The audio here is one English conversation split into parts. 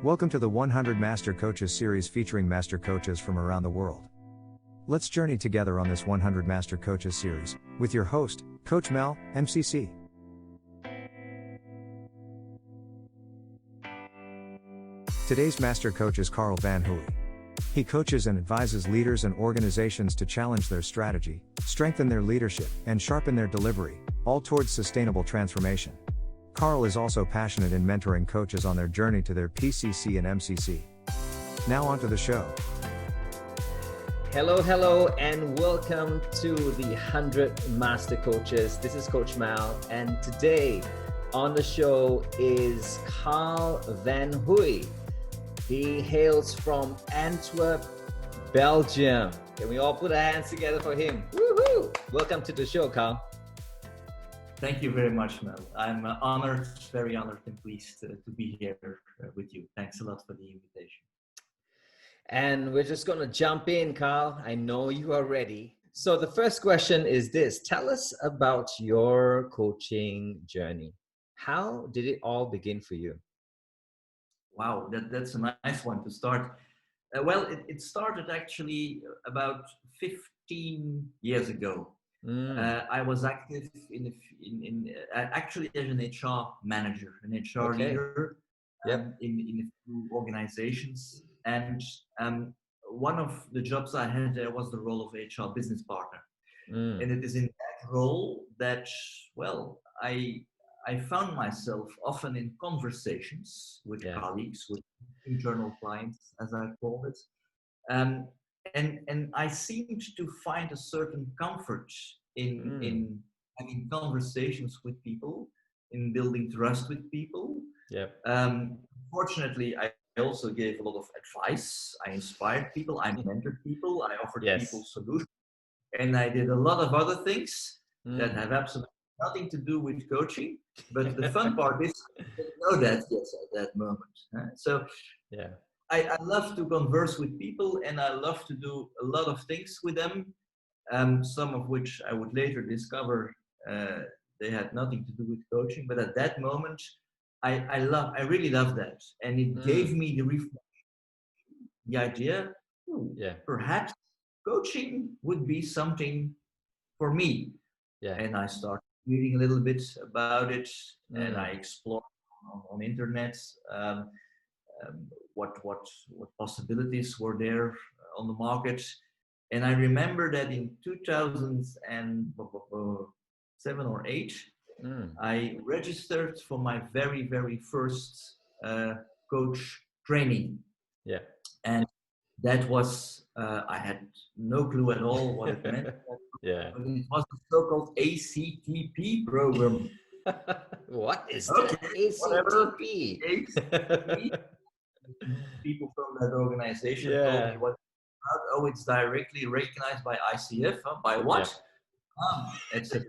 Welcome to the 100 Master Coaches series featuring master coaches from around the world. Let's journey together on this 100 Master Coaches series with your host, Coach Mel, MCC. Today's master coach is Karl Van Hoey. He coaches and advises leaders and organizations to challenge their strategy, strengthen their leadership, and sharpen their delivery, all towards sustainable transformation. Karl is also passionate in mentoring coaches on their journey to their PCC and MCC. Now on to the show. Hello, and welcome to the 100 Master Coaches. This is Coach Mal, and today on the show is Karl Van Hoey. He hails from Antwerp, Belgium. Can we all put our hands together for him? Woohoo! Welcome to the show, Karl. Thank you very much, Mel. I'm honored, very honored and pleased to be here with you. Thanks a lot for the invitation. And we're just going to jump in, Karl. I know you are ready. So the first question is this. Tell us about your coaching journey. How did it all begin for you? Wow, that's a nice one to start. It started actually about 15 years ago. I was active actually as an HR manager, an HR leader in a few organizations. And one of the jobs I had there was the role of HR business partner. And it is in that role that, I found myself often in conversations with colleagues, with internal clients, as I call it. And I seemed to find a certain comfort in having conversations with people, in building trust with people. Fortunately, I also gave a lot of advice. I inspired people. I mentored people. I offered people solutions. And I did a lot of other things that have absolutely nothing to do with coaching. But the fun part is I didn't know that yet at that moment. I love to converse with people, and I love to do a lot of things with them, some of which I would later discover they had nothing to do with coaching. But at that moment, I really love that. And it gave me the idea, perhaps coaching would be something for me. And I started reading a little bit about it, and I explored on internet. What possibilities were there on the market. And I remember that in 2007 or 8, I registered for my very, very first coach training. And that was, I had no clue at all what it meant. But it was the so-called ACTP program. What is the ACTP? ACTP. People from that organization told me what. Oh, it's directly recognized by ICF. By what? Etc.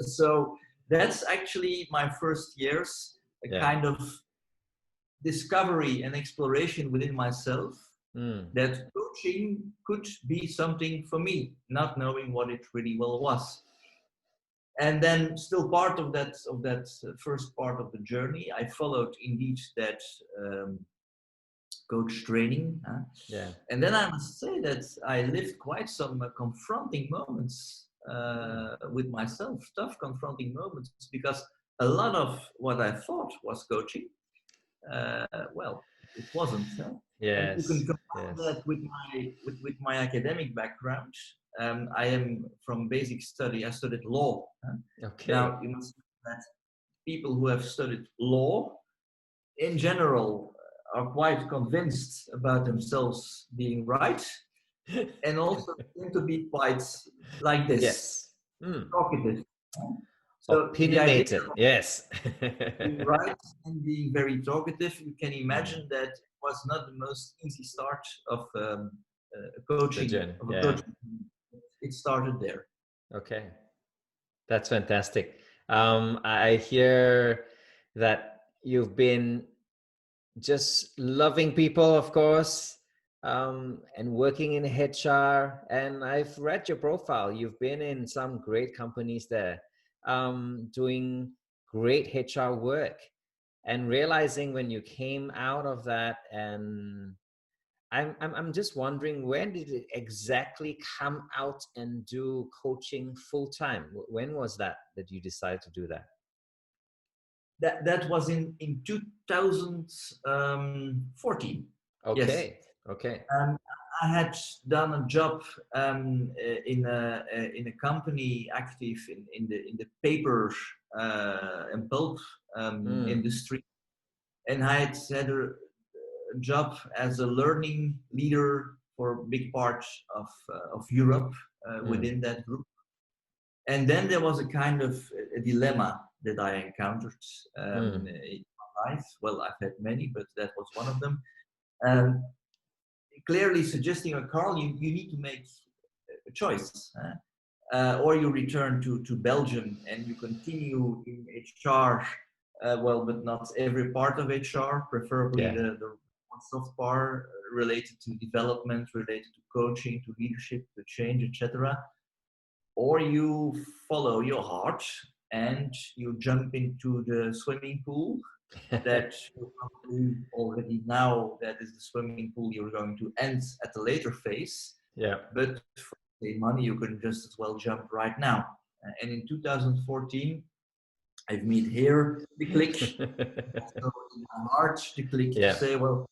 So that's actually my first years, a kind of discovery and exploration within myself that coaching could be something for me, not knowing what it really well was. And then still part of that first part of the journey, I followed indeed that coach training. And then I must say that I lived quite some confronting moments with myself, tough confronting moments, because a lot of what I thought was coaching, it wasn't. And you can combine that with my academic background. I am from basic study. I studied law. Now you must know that people who have studied law, in general, are quite convinced about themselves being right, and also tend to be quite like this, talkative. So opinionated, being right and being very talkative, you can imagine that it was not the most easy start of coaching. It started there. Okay, that's fantastic. I hear that you've been just loving people, of course, and working in HR. And I've read your profile. You've been in some great companies there, doing great HR work. and realizing when you came out of that, and I'm just wondering, when did it exactly come out and do coaching full time? When was that you decided to do that? That was in 2014. Yes. Okay. Okay. I had done a job in a company active in the paper and pulp industry, and I had a job as a learning leader for a big part of Europe within that group. And then there was a kind of a dilemma that I encountered in my life. Well, I've had many, but that was one of them. Um, Clearly suggesting, Carl, you need to make a choice. Or you return to Belgium and you continue in HR, well, but not every part of HR, preferably the soft part related to development, related to coaching, to leadership, to change, etc. Or you follow your heart and you jump into the swimming pool that you probably already now that is the swimming pool you're going to end at a later phase. Yeah. But for the money, you can just as well jump right now. And in 2014, I've made here the click, also in my heart, the click to say, well,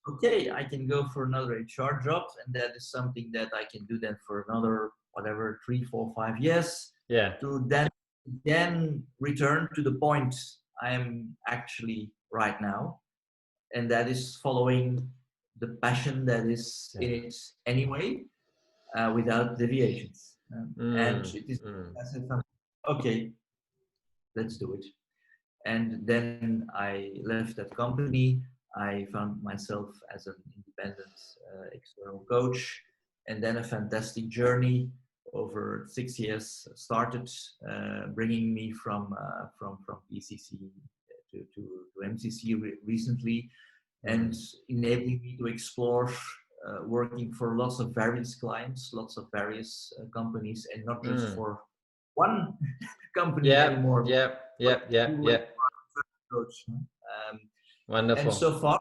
okay, I can go for another HR job, and that is something that I can do then for another, whatever, 3, 4, 5 years. Yeah. To then again return to the point I'm actually right now, and that is following the passion that is in it anyway, without deviations. And it is, I said, okay, let's do it. And then I left that company. I found myself as an independent external coach, and then a fantastic journey over 6 years started, bringing me from PCC to MCC recently, and enabling me to explore working for lots of various clients, lots of various companies, and not just for one company anymore. Coach. Wonderful. And so far,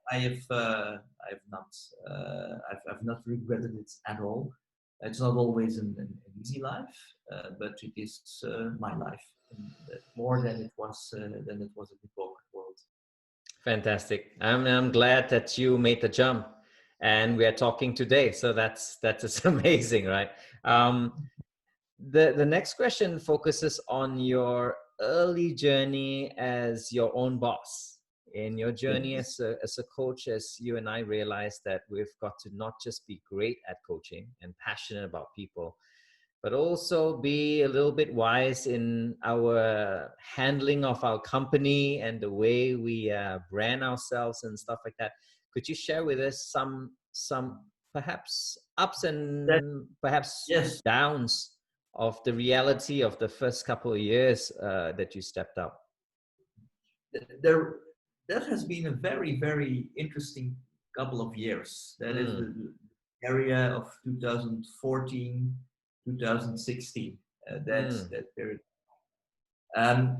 I've not regretted it at all. It's not always an easy life, but it is my life, more than it was in the corporate world. Fantastic. I'm glad that you made the jump, and we are talking today. So that's amazing, right? The next question focuses on your early journey as your own boss. In your journey as a coach, as you and I realized that we've got to not just be great at coaching and passionate about people, but also be a little bit wise in our handling of our company and the way we brand ourselves and stuff like that. Could you share with us some perhaps ups and perhaps downs of the reality of the first couple of years that you stepped out? That has been a very, very interesting couple of years. That is the area of 2014, 2016, that period,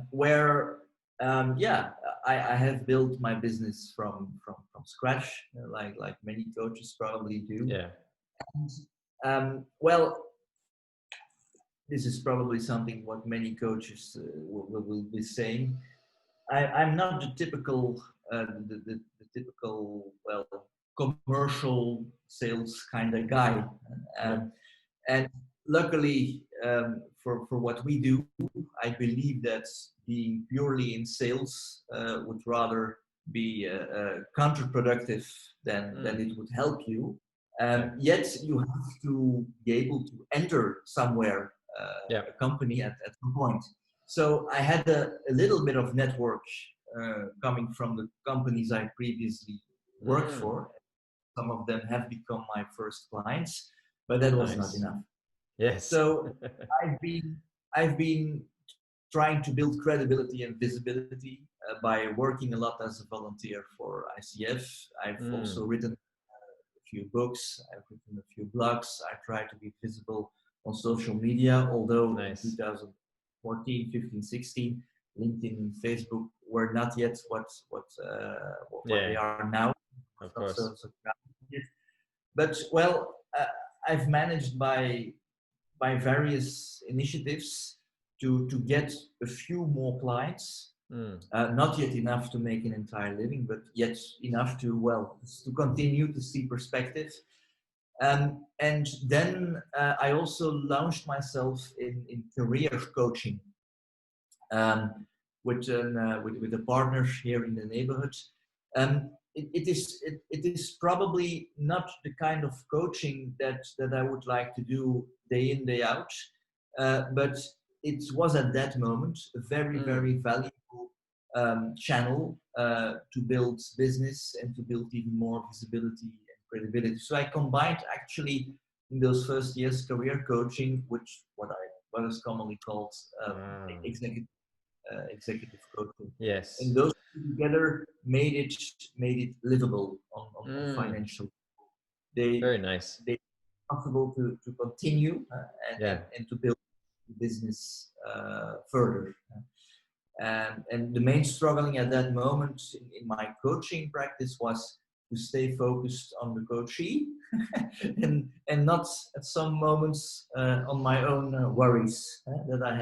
where I have built my business from scratch, like many coaches probably do. Yeah. And, well, this is probably something what many coaches will be saying. I'm not the typical the typical, well, commercial sales kind of guy, and luckily for what we do, I believe that being purely in sales would rather be counterproductive than it would help you. Yet you have to be able to enter somewhere, a company at some point. So I had a little bit of network coming from the companies I previously worked for. Some of them have become my first clients, but that was not enough. Yes. So I've been trying to build credibility and visibility by working a lot as a volunteer for ICF. I've also written a few books. I've written a few blogs. I try to be visible on social media, although in 2014, 15, 16, LinkedIn and Facebook were not yet what they are now. Of course. But well, I've managed by various initiatives to get a few more clients. Not yet enough to make an entire living, but yet enough to continue to see perspective. And then I also launched myself in career coaching with a partner here in the neighborhood. It is probably not the kind of coaching that I would like to do day in, day out, but it was at that moment a very valuable channel to build business and to build even more visibility and credibility. So I combined actually in those first years career coaching, which what is commonly called executive coaching. Yes. And those two together made it livable on financial. Very nice. They possible to continue and to build the business further. And the main struggling at that moment in my coaching practice was to stay focused on the coachee and not at some moments on my own worries that I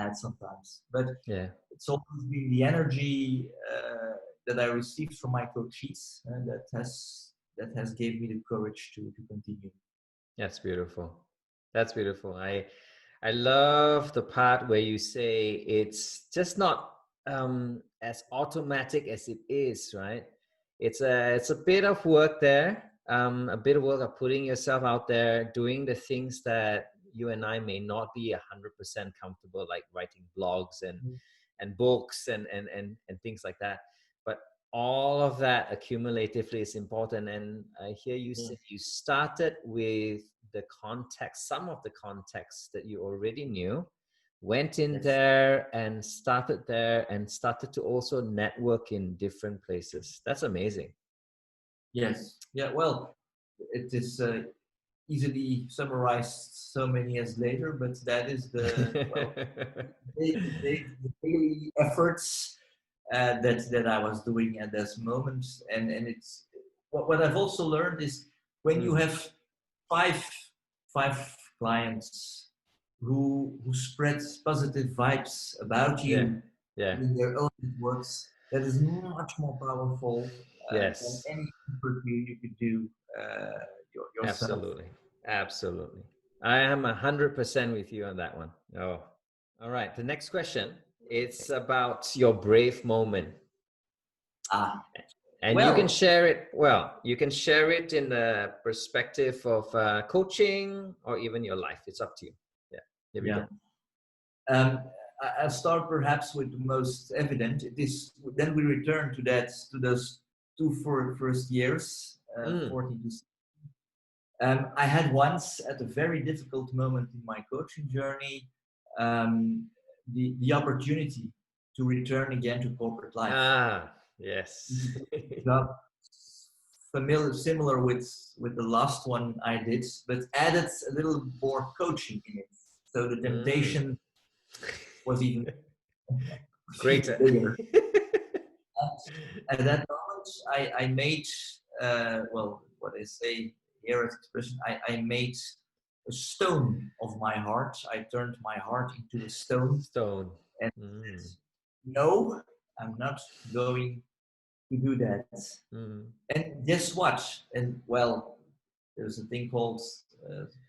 had sometimes. But it's always been the energy that I received from my coachees that has gave me the courage to continue. That's beautiful. That's beautiful. I love the part where you say it's just not as automatic as it is, right? It's a bit of work there, a bit of work of putting yourself out there, doing the things that you and I may not be 100% comfortable, like writing blogs and books and things like that. But all of that accumulatively is important. And I hear you say you started with the context, some of the context that you already knew, went in there and started to also network in different places. That's amazing. Yes. Yeah. Well, it is easily summarized so many years later, but that is the daily efforts that I was doing at this moment. And it's what I've also learned is when you have five clients who spread positive vibes about you in their own networks, that is much more powerful than any effort you could do yourself. Absolutely. I am 100% with you on that one. Oh, all right. The next question, it's about your brave moment. And you can share it. Well, you can share it in the perspective of coaching or even your life. It's up to you. Here we go. I'll start perhaps with the most evident. It is then we return to those first years, 14 to 16. I had once at a very difficult moment in my coaching journey the opportunity to return again to corporate life. Yes. Similar with the last one I did, but added a little more coaching in it. So the temptation was even greater. Bigger. At that moment, I made, what I say here as expression, I made a stone of my heart. I turned my heart into a stone. And said, no, I'm not going to do that. And guess what? And well, there's a thing called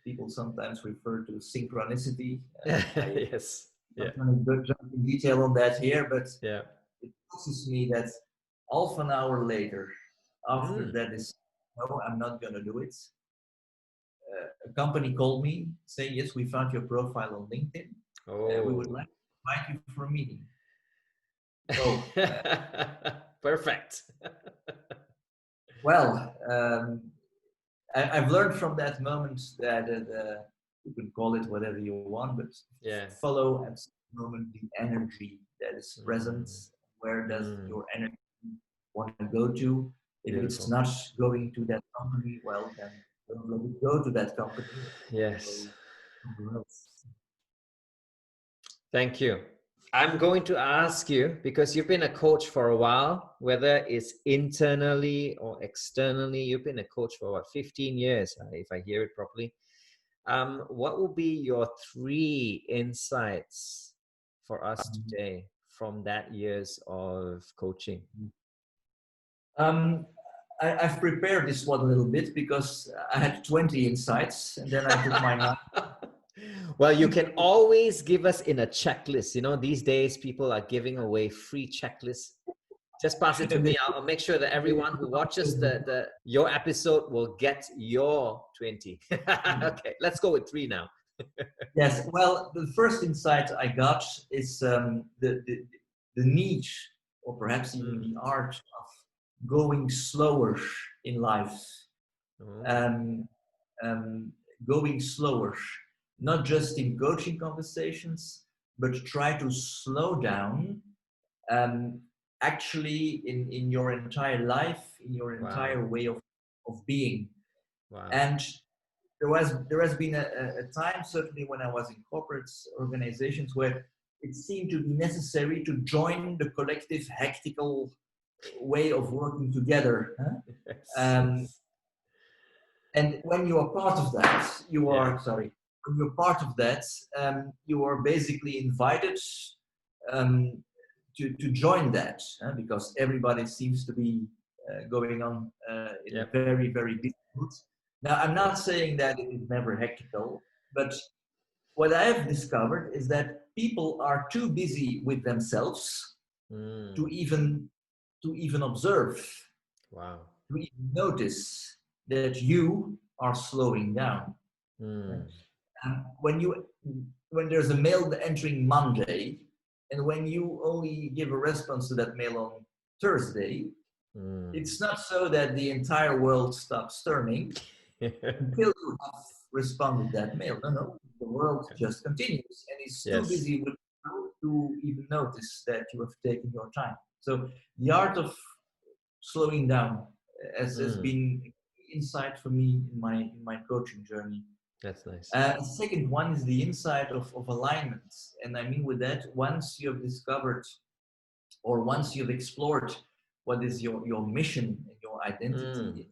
people sometimes refer to synchronicity. Yes. I'm not going to jump in detail on that here, but it tells me that half an hour later, after that is no, I'm not going to do it. A company called me saying, yes, we found your profile on LinkedIn. We would like to invite you for a meeting. So, perfect. Well, I've learned from that moment that you can call it whatever you want, but follow at some moment the energy that is present. Where does your energy want to go to? If it's not going to that company, well, then don't let it go to that company. Yes. Thank you. I'm going to ask you, because you've been a coach for a while, whether it's internally or externally, you've been a coach for what, 15 years, if I hear it properly. What will be your 3 insights for us today from that years of coaching? I've prepared this one a little bit because I had 20 insights and then I took my 9. Well, you can always give us in a checklist. You know, these days people are giving away free checklists. Just pass it to me. I'll make sure that everyone who watches your episode will get your 20. Okay, let's go with 3 now. Yes, well, the first insight I got is the need, or perhaps even the art of going slower in life. Going slower, not just in coaching conversations, but try to slow down actually in your entire life, in your entire way of being. Wow. And there has been a time, certainly when I was in corporate organizations, where it seemed to be necessary to join the collective hectical way of working together. Yes. And when you are part of that, when you're part of that, you are basically invited to join that, because everybody seems to be going on in a very, very busy mood. Now, I'm not saying that it is never hectical, but what I have discovered is that people are too busy with themselves to even observe, to even notice that you are slowing down. When there's a mail entering Monday, and when you only give a response to that mail on Thursday, it's not so that the entire world stops turning until you have responded that mail. No, the world just continues, and it's too busy with you to even notice that you have taken your time. So the art of slowing down has been insight for me in my coaching journey. That's nice. The second one is the insight of alignment. And I mean with that, once you have discovered or once you've explored what is your mission and your identity,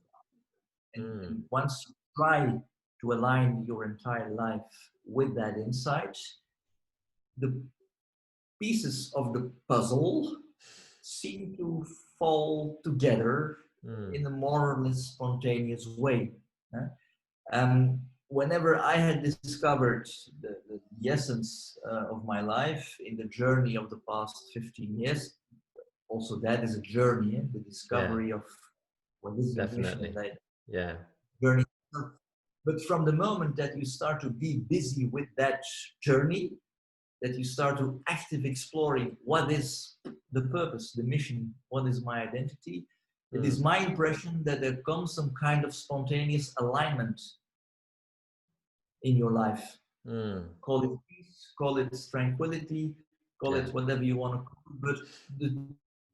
and once you try to align your entire life with that insight, the pieces of the puzzle seem to fall together in a more or less spontaneous way. Whenever I had discovered the essence of my life in the journey of the past 15 years, also that is a journey, the discovery of what is your mission in that journey. But from the moment that you start to be busy with that journey, that you start to actively exploring what is the purpose, the mission, what is my identity, it is my impression that there comes some kind of spontaneous alignment in your life. Call it peace, call it tranquility, call it whatever you want to call it, but the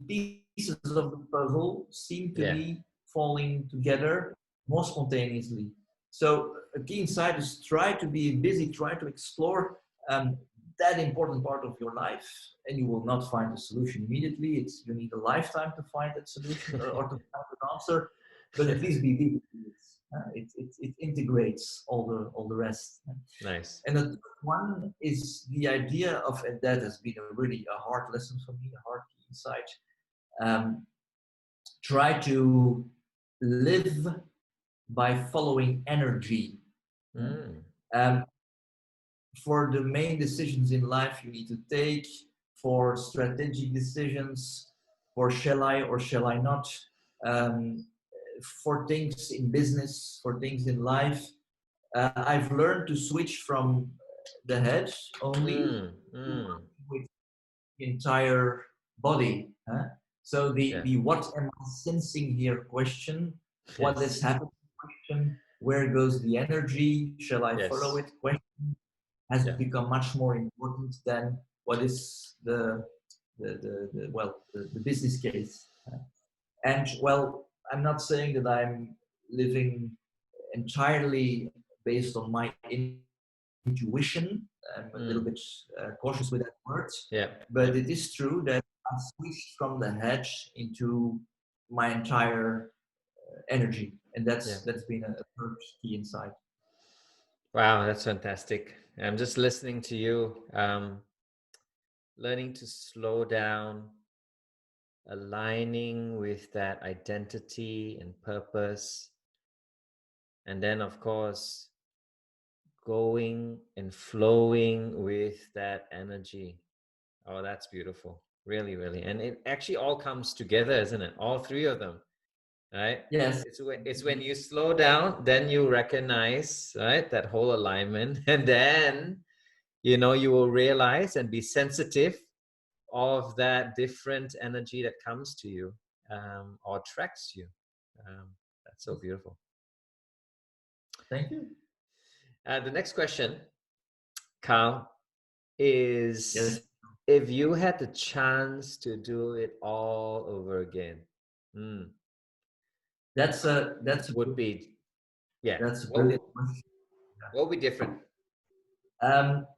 pieces of the puzzle seem to be falling together more spontaneously. So a key insight is try to be busy, try to explore that important part of your life, and you will not find a solution immediately. You need a lifetime to find that solution or to find an answer, but at least be busy. It integrates all the rest. Nice. And the third one is the idea of, and that has been a hard lesson for me, a hard insight. Try to live by following energy. For the main decisions in life you need to take, for strategic decisions, for shall I or shall I not, for things in business, for things in life, I've learned to switch from the head only with the entire body. So the what am I sensing here question, what is happening question, where goes the energy, shall I follow it question, has become much more important than what is the business case. And well, I'm not saying that I'm living entirely based on my intuition. I'm a little bit cautious with that word, but it is true that I switched from the head into my entire energy, and that's been a first key insight. Wow, that's fantastic. I'm just listening to you, learning to slow down, aligning with that identity and purpose, and then of course going and flowing with that energy. Oh, that's beautiful. Really, really. And it actually all comes together, isn't it? All three of them, right? Yes. It's when you slow down, then you recognize, right, that whole alignment. And then, you know, you will realize and be sensitive of that different energy that comes to you, or attracts you. That's so beautiful. Thank you. The next question, Karl, is if you had the chance to do it all over again, that's would be, that's a brilliant question. What would be different?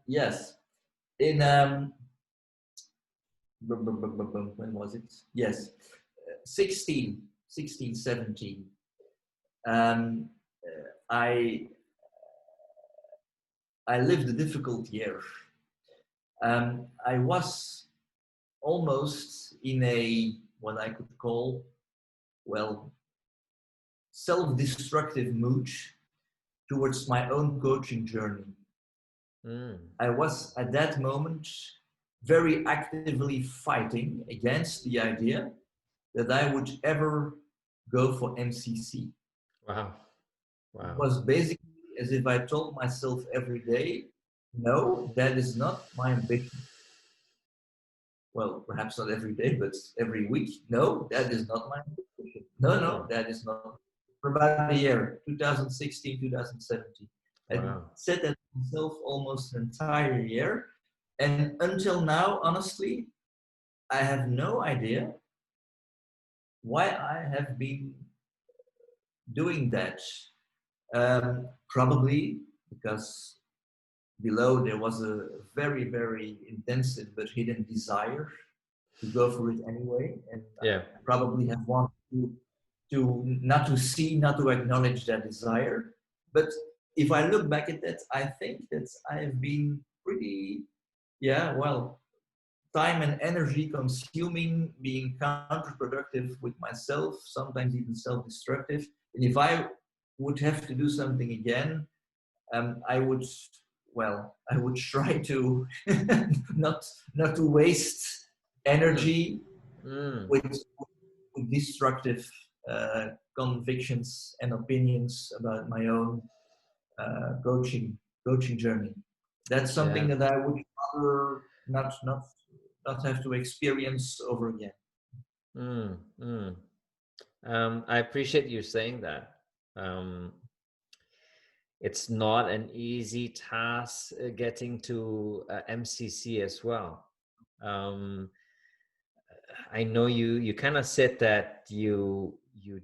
Yes, in when was it? Yes, 16, 17. I lived a difficult year. I was almost in a, what I could call, well, self-destructive mood towards my own coaching journey. I was at that moment very actively fighting against the idea that I would ever go for MCC. Wow. It was basically as if I told myself every day, no, that is not my ambition. Well, perhaps not every day, but every week. No, that is not my ambition. No, that is not. For about a year, 2016, 2017. I said that to myself almost an entire year. And until now, honestly, I have no idea why I have been doing that. Probably because below there was a very, very intensive but hidden desire to go for it anyway. And I probably have wanted to not to see, not to acknowledge that desire. But if I look back at that, I think that I have been pretty, time and energy consuming, being counterproductive with myself, sometimes even self-destructive. And if I would have to do something again, I would try to not to waste energy with destructive convictions and opinions about my own coaching journey. That's something that I would rather not have to experience over again. I appreciate you saying that. It's not an easy task getting to MCC as well. I know you kind of said that you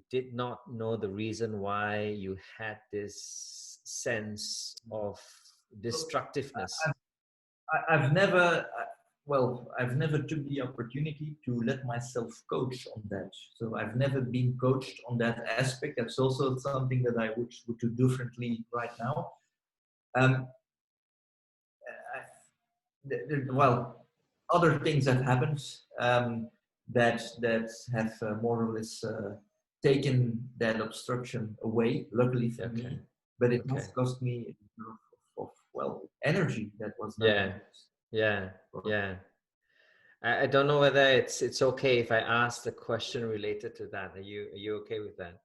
did not know the reason why you had this sense of destructiveness. I've never took the opportunity to let myself coach on that. So I've never been coached on that aspect. That's also something that I would do differently right now. Other things have happened that have more or less taken that obstruction away, luckily for me. But it has cost me of energy that was I don't know whether it's okay if I ask the question related to that. Are you okay with that?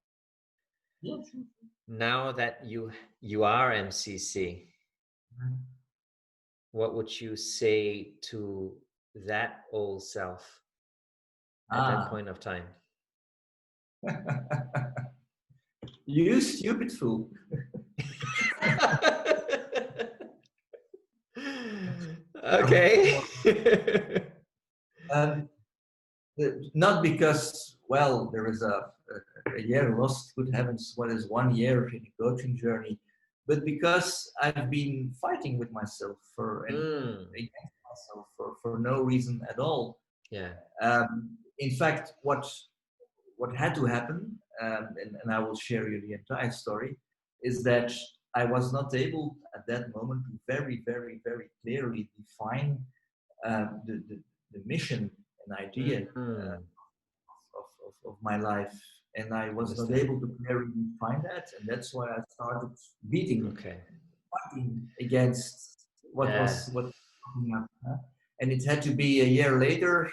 Yeah, sure. Now that you are MCC, what would you say to that old self at that point of time? You stupid fool. Okay. Not because, there is a year lost, good heavens, what is 1 year in a coaching journey? but because I've been fighting with myself against myself for no reason at all. Yeah. In fact, what had to happen, and I will share you the entire story, is that I was not able at that moment to very, very, very clearly define the mission and idea of my life. And I was not able to clearly define that. And that's why I started fighting against what coming up. And it had to be a year later,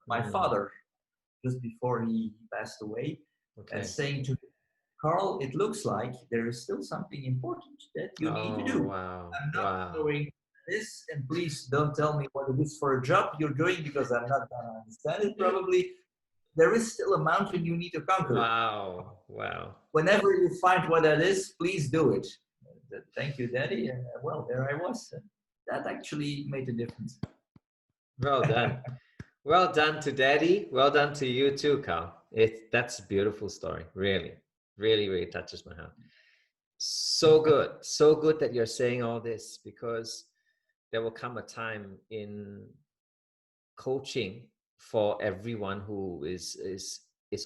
my father, just before he passed away, saying to me, Karl, it looks like there is still something important that you need to do. Wow. I'm not doing this, and please don't tell me what it is for a job you're doing, because I'm not going to understand it probably. There is still a mountain you need to conquer. Wow. Wow. Whenever you find what that is, please do it. Thank you, Daddy. And well, there I was. That actually made a difference. Well done. Well done to Daddy. Well done to you too, Karl. That's a beautiful story. Really, really, really touches my heart. So good. So good that you're saying all this, because there will come a time in coaching for everyone who is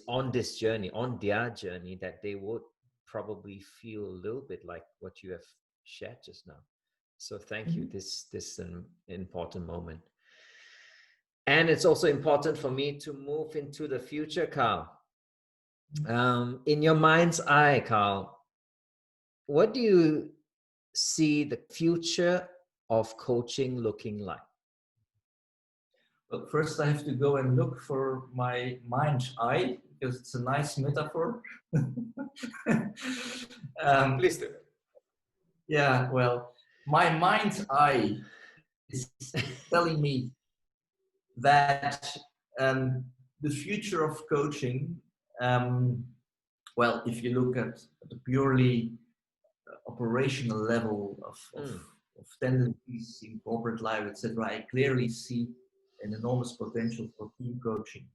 on this journey, on their journey, that they would probably feel a little bit like what you have shared just now. So thank you. This is an important moment. And it's also important for me to move into the future, Karl. In your mind's eye, Karl, what do you see the future of coaching looking like? Well, first I have to go and look for my mind's eye, because it's a nice metaphor. Please do. Yeah, well, my mind's eye is telling me that the future of coaching, well, if you look at the purely operational level of tendencies in corporate life, etc., I clearly see an enormous potential for team coaching.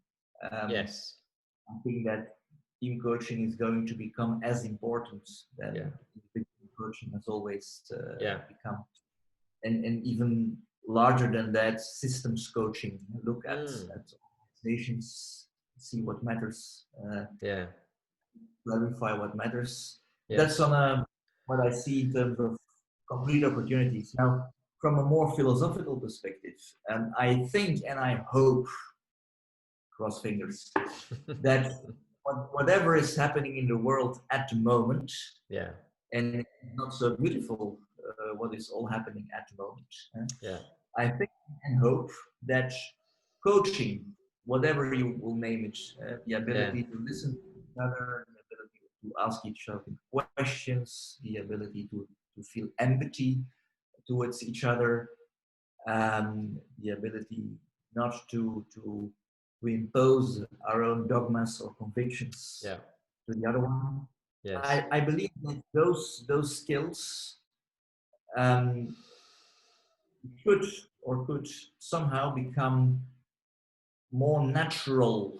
Yes. I think that team coaching is going to become as important than individual coaching has always become. And even larger than that, systems coaching. Look at organizations, see what matters, clarify what matters. Yes. That's on what I see in terms of complete opportunities. Now, from a more philosophical perspective, I think and I hope, cross fingers, that whatever is happening in the world at the moment, and it's not so beautiful what is all happening at the moment. I think and hope that coaching, whatever you will name it, the ability to listen to each other, the ability to ask each other questions, the ability to feel empathy towards each other, the ability not to impose our own dogmas or convictions to the other one. Yes. I believe that those skills could somehow become more natural.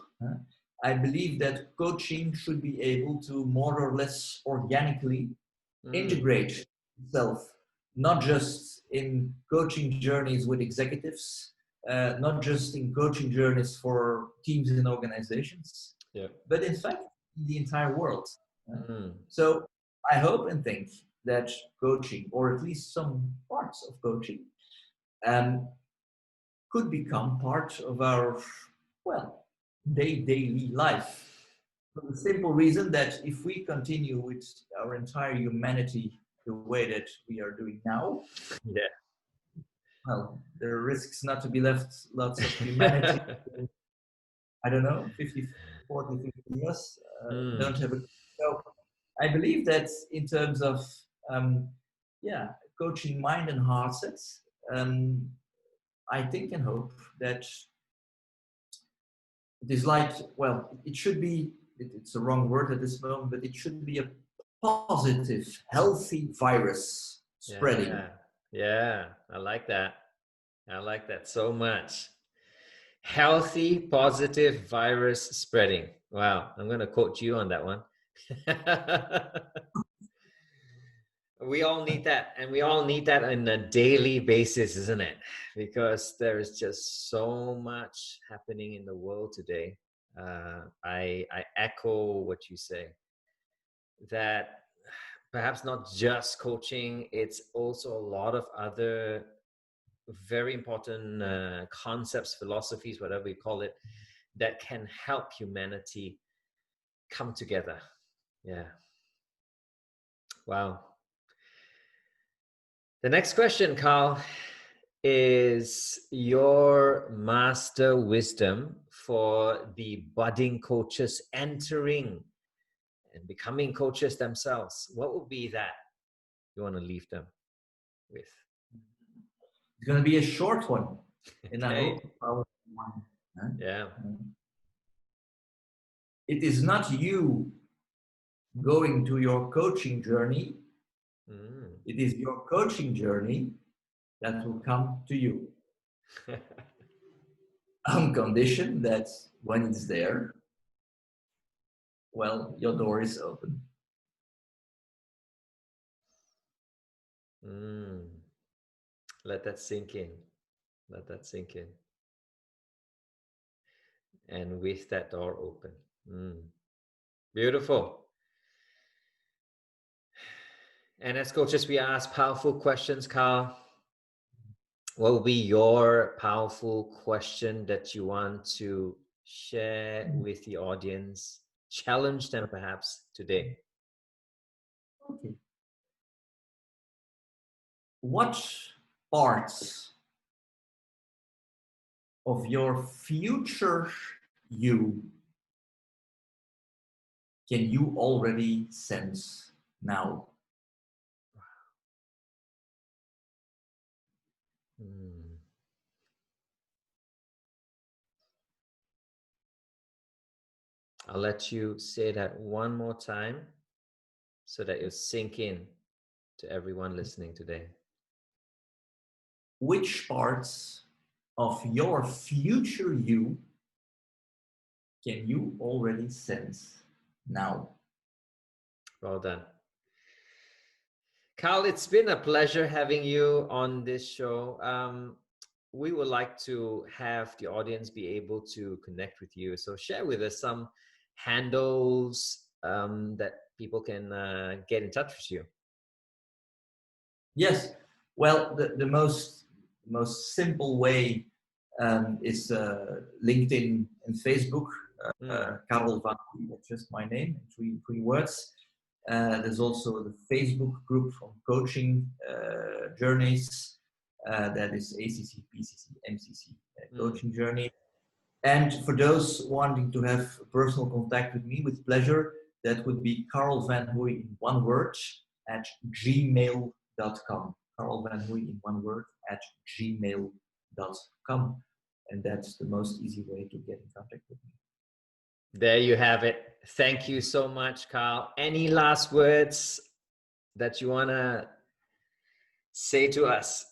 I believe that coaching should be able to more or less organically integrate itself, not just in coaching journeys with executives, not just in coaching journeys for teams and organizations, but in fact, in the entire world. So I hope and think that coaching, or at least some parts of coaching, could become part of our, well, daily life. For the simple reason that if we continue with our entire humanity the way that we are doing now, well, there are risks not to be left lots of humanity. I don't know, 50, 40, 50 years, don't have a. So I believe that in terms of, coaching mind and heart sets, I think and hope that it is like, well, it should be, it's a wrong word at this moment, but it should be a positive, healthy virus spreading. Yeah, I like that. I like that so much. Healthy, positive virus spreading. Wow, I'm going to quote you on that one. We all need that, and we all need that on a daily basis, isn't it? Because there is just so much happening in the world today. I echo what you say, that perhaps not just coaching, it's also a lot of other very important concepts, philosophies, whatever we call it, that can help humanity come together. Yeah. Wow. The next question, Karl, is your master wisdom for the budding coaches entering and becoming coaches themselves. What would be that you want to leave them with? It's going to be a short one. And Okay. I hope our one. Yeah. It is not you going to your coaching journey. It is your coaching journey that will come to you. On condition that when it's there, well, your door is open. Let that sink in. Let that sink in. And with that door open. Beautiful. And as coaches, we ask powerful questions, Karl. What will be your powerful question that you want to share with the audience? Challenge them perhaps today. Okay. What parts of your future you can you already sense now? I'll let you say that one more time so that you sink in to everyone listening today. Which parts of your future you can you already sense now? Well done. Karl, it's been a pleasure having you on this show. We would like to have the audience be able to connect with you. So share with us some handles that people can get in touch with you. Yes. Well, the most simple way is LinkedIn and Facebook. Karl Van Hoey, that's just my name, three words. There's also the Facebook group from coaching journeys. That is ACC, PCC, MCC coaching journey. And for those wanting to have personal contact with me, with pleasure, that would be Karl Van Hoey in one word at gmail.com. Karl Van Hoey in one word at gmail.com. And that's the most easy way to get in contact with me. There you have it. Thank you so much, Karl. Any last words that you want to say to us?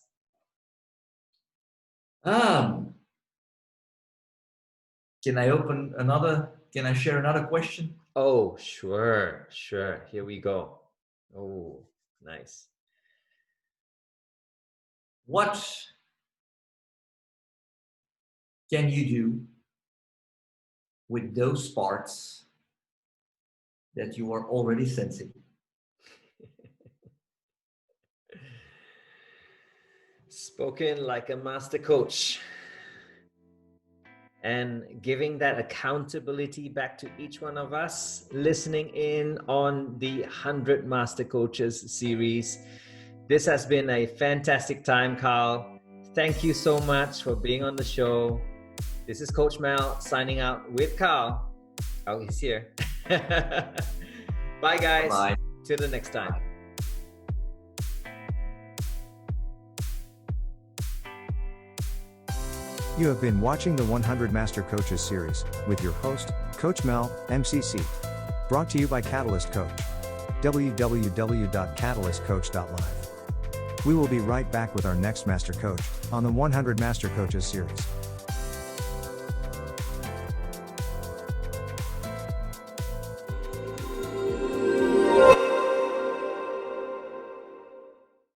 Can I share another question? Oh, sure. Here we go. Oh, nice. What can you do with those parts that you are already sensing? Spoken like a master coach. And giving that accountability back to each one of us, listening in on the 100 Master Coaches series. This has been a fantastic time, Karl. Thank you so much for being on the show. This is Coach Mel signing out with Karl. Oh, he's here. Bye, guys. Bye. Till the next time. You have been watching the 100 Master Coaches series with your host, Coach Mel, MCC. Brought to you by Catalyst Coach. www.catalystcoach.live. We will be right back with our next Master Coach on the 100 Master Coaches series.